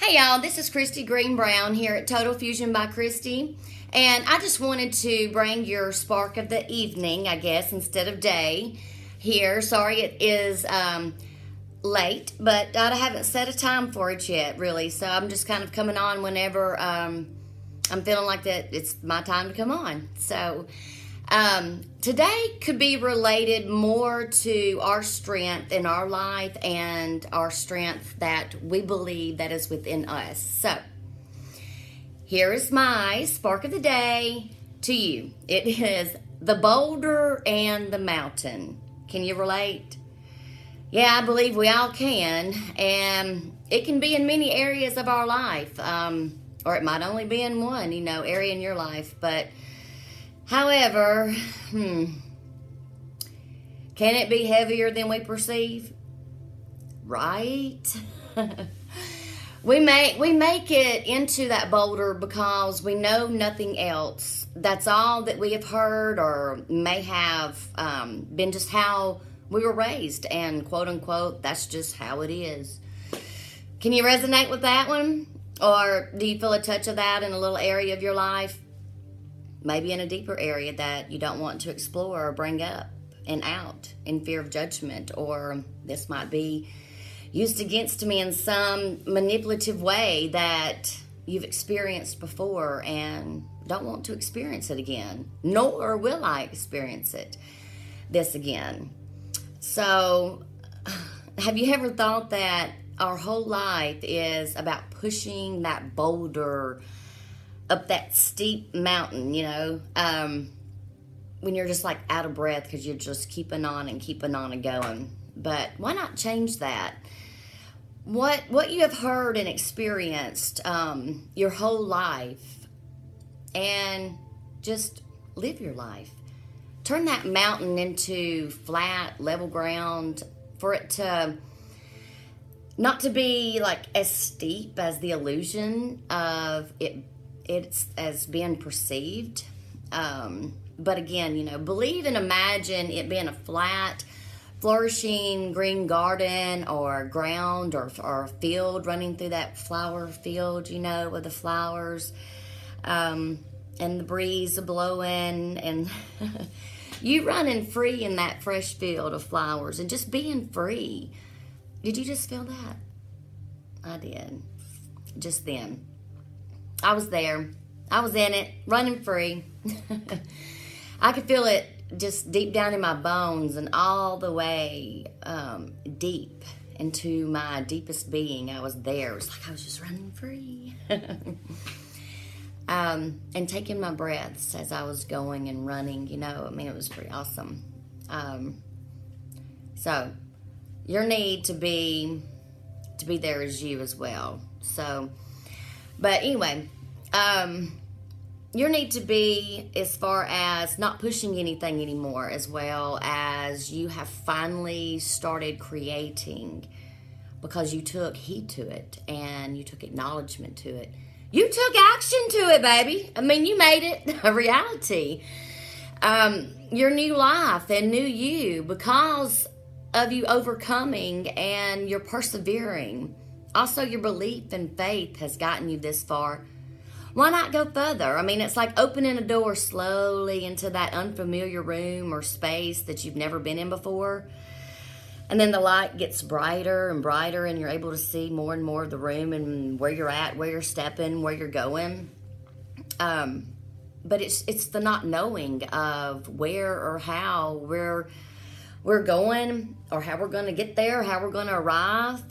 Hey y'all, this is Christy Green Brown here at Total Fusion by Christy, and I just wanted to bring your spark of the evening, I guess, instead of day here. Sorry it is late, but I haven't set a time for it yet, really, so I'm just kind of coming on whenever I'm feeling like that it's my time to come on. So today could be related more to our strength in our life and our strength that we believe that is within us. So here is my spark of the day to you. It is the Boulder and the Mountain. Can you relate? Yeah, I believe we all can, and it can be in many areas of our life, or it might only be in one, area in your life, but however, can it be heavier than we perceive? Right? We make it into that boulder because we know nothing else. That's all that we have heard or may have been just how we were raised, and quote unquote, that's just how it is. Can you resonate with that one? Or do you feel a touch of that in a little area of your life? Maybe in a deeper area that you don't want to explore or bring up and out in fear of judgment, or this might be used against me in some manipulative way that you've experienced before and don't want to experience it again, nor will I experience this again. So, have you ever thought that our whole life is about pushing that boulder up that steep mountain, when you're just like out of breath because you're just keeping on and going? But why not change that? What you have heard and experienced your whole life, and just live your life. Turn that mountain into flat, level ground, for it to not to be like as steep as the illusion of it's as being perceived. But again, believe and imagine it being a flat, flourishing green garden or ground or a field running through that flower field, with the flowers, and the breeze blowing, and you running free in that fresh field of flowers and just being free. Did you just feel that? I did. Just then. I was there. I was in it, running free. I could feel it just deep down in my bones and all the way deep into my deepest being. I was there. It was like I was just running free. And taking my breaths as I was going and running, it was pretty awesome. So your need to be there is you as well. So, but anyway, your need to be as far as not pushing anything anymore, as well as you have finally started creating because you took heed to it and you took acknowledgement to it. You took action to it, baby. You made it a reality. Your new life and new you because of you overcoming and you're persevering. Also, your belief and faith has gotten you this far. Why not go further? It's like opening a door slowly into that unfamiliar room or space that you've never been in before. And then the light gets brighter and brighter and you're able to see more and more of the room and where you're at, where you're stepping, where you're going. But it's the not knowing of where or how we're going or how we're going to get there, how we're going to arrive.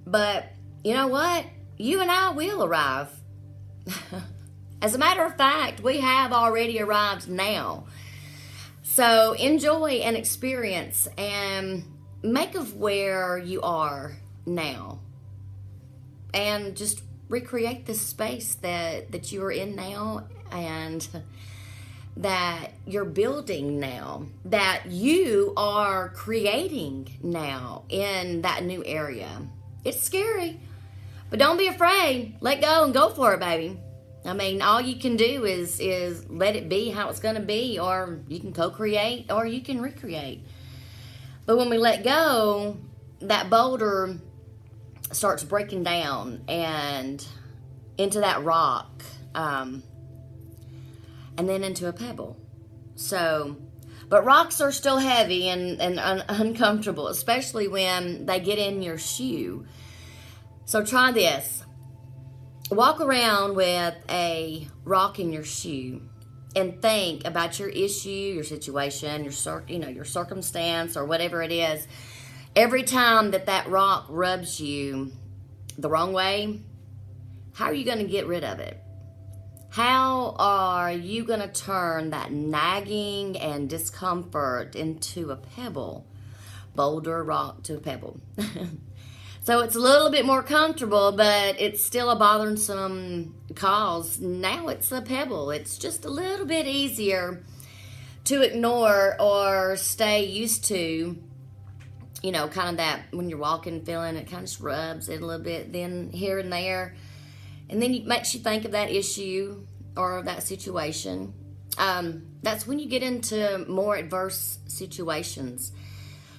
But you know what? You and I will arrive. As a matter of fact, we have already arrived now. So enjoy and experience and make of where you are now. And just recreate the space that you are in now and that you're building now, that you are creating now in that new area. It's scary, but don't be afraid. Let go and go for it, baby. All you can do is let it be how it's going to be, or you can co-create, or you can recreate. But when we let go, that boulder starts breaking down and into that rock, and then into a pebble. So, but rocks are still heavy and uncomfortable, especially when they get in your shoe. So try this. Walk around with a rock in your shoe and think about your issue, your situation, your circumstance, or whatever it is. Every time that rock rubs you the wrong way, how are you going to get rid of it? How are you going to turn that nagging and discomfort into a pebble? Boulder rock to a pebble. So it's a little bit more comfortable, but it's still a bothersome cause. Now it's a pebble. It's just a little bit easier to ignore or stay used to. Kind of that when you're walking, feeling it kind of rubs it a little bit, then here and there. And then it makes you think of that issue or that situation. That's when you get into more adverse situations.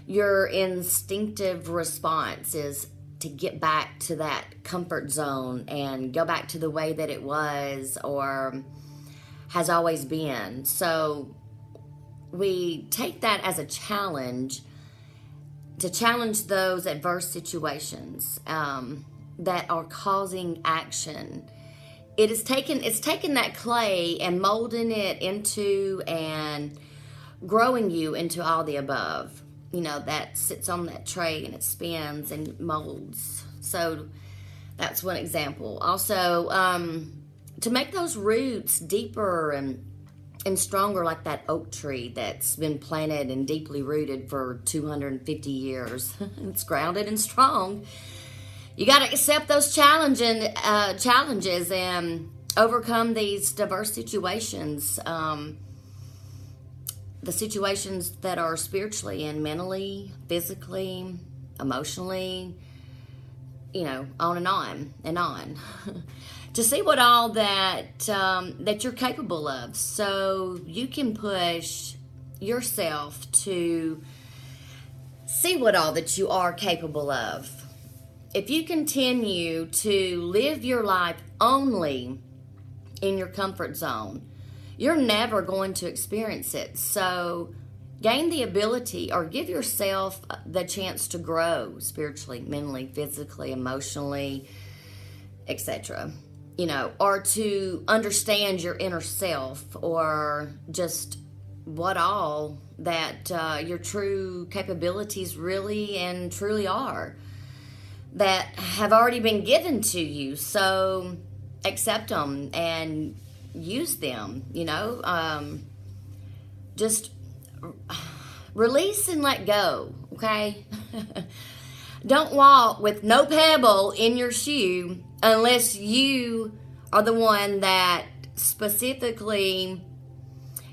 Your instinctive response is to get back to that comfort zone and go back to the way that it was or has always been. So we take that as a challenge to challenge those adverse situations that are causing action. It's taking that clay and molding it into and growing you into all the above. That sits on that tray and it spins and molds. So that's one example. Also, to make those roots deeper and stronger, like that oak tree that's been planted and deeply rooted for 250 years. It's grounded and strong. You got to accept those challenges and overcome these diverse situations. The situations that are spiritually and mentally, physically, emotionally, on and on and on. To see what all that you're capable of, so you can push yourself to see what all that you are capable of. If you continue to live your life only in your comfort zone, you're never going to experience it. So gain the ability or give yourself the chance to grow spiritually, mentally, physically, emotionally, etc. Or to understand your inner self, or just what all that your true capabilities really and truly are that have already been given to you. So accept them and use them, just release and let go, okay? Don't walk with no pebble in your shoe unless you are the one that specifically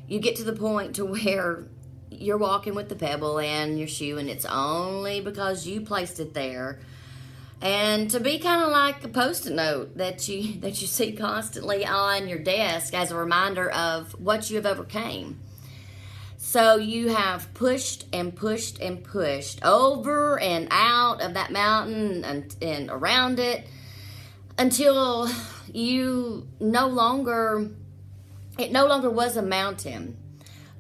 you get to the point to where you're walking with the pebble in your shoe and it's only because you placed it there. And to be kind of like a Postit Note that you see constantly on your desk as a reminder of what you have overcame. So you have pushed and pushed and pushed over and out of that mountain and around it until it no longer was a mountain,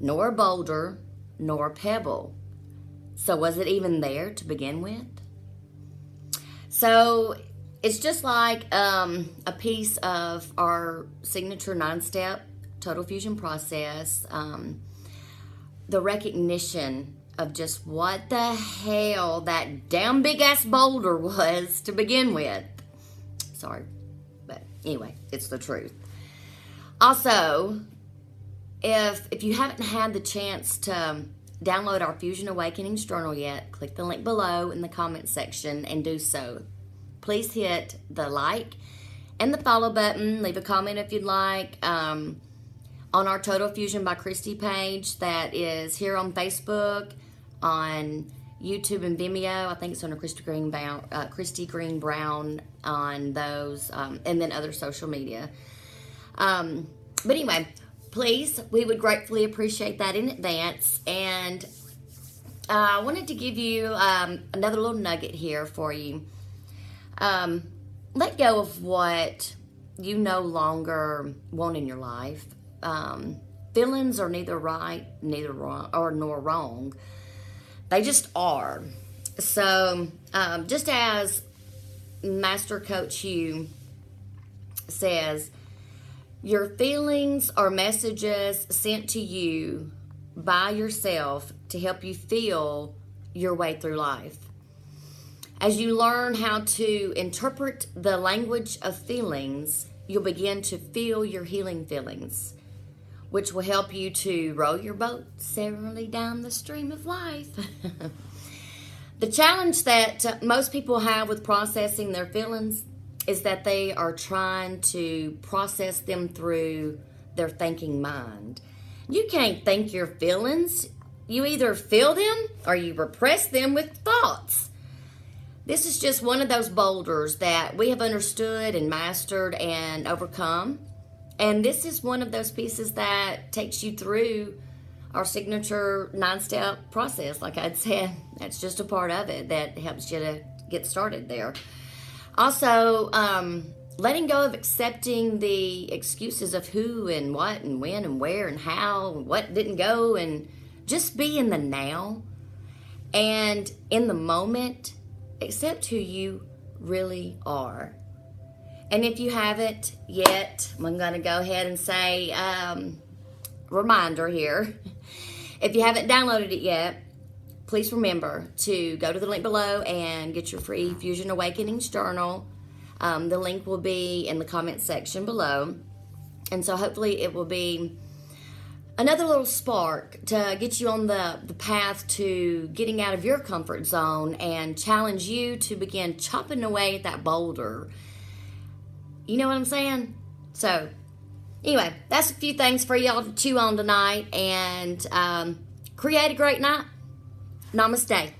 nor a boulder, nor a pebble. So was it even there to begin with? So it's just like a piece of our signature 9-step total fusion process, the recognition of just what the hell that damn big ass boulder was to begin with. Sorry, but anyway, it's the truth. Also, if you haven't had the chance to download our Fusion Awakenings journal yet, click the link below in the comments section and do so. Please hit the like and the follow button. Leave a comment if you'd like. On our Total Fusion by Christy page that is here on Facebook, on YouTube and Vimeo. I think it's under Christy Green Brown on those, and then other social media. But anyway, please, we would gratefully appreciate that in advance. And I wanted to give you another little nugget here for you. Let go of what you no longer want in your life. Feelings are neither right, neither wrong, or nor wrong. They just are. So, just as Master Coach Hugh says, your feelings are messages sent to you by yourself to help you feel your way through life. As you learn how to interpret the language of feelings, you'll begin to feel your healing feelings, which will help you to row your boat safely down the stream of life. The challenge that most people have with processing their feelings is that they are trying to process them through their thinking mind. You can't think your feelings. You either feel them or you repress them with thoughts. This is just one of those boulders that we have understood and mastered and overcome. And this is one of those pieces that takes you through our signature 9-step process. Like I'd said, that's just a part of it that helps you to get started there. Also, letting go of accepting the excuses of who and what and when and where and how and what didn't go, and just be in the now and in the moment. Accept who you really are. And if you haven't yet, I'm going to go ahead and say, reminder here. If you haven't downloaded it yet, please remember to go to the link below and get your free Fusion Awakenings journal. The link will be in the comment section below. And so hopefully it will be another little spark to get you on the path to getting out of your comfort zone and challenge you to begin chopping away at that boulder. You know what I'm saying? So, anyway, that's a few things for y'all to chew on tonight, and create a great night. Namaste.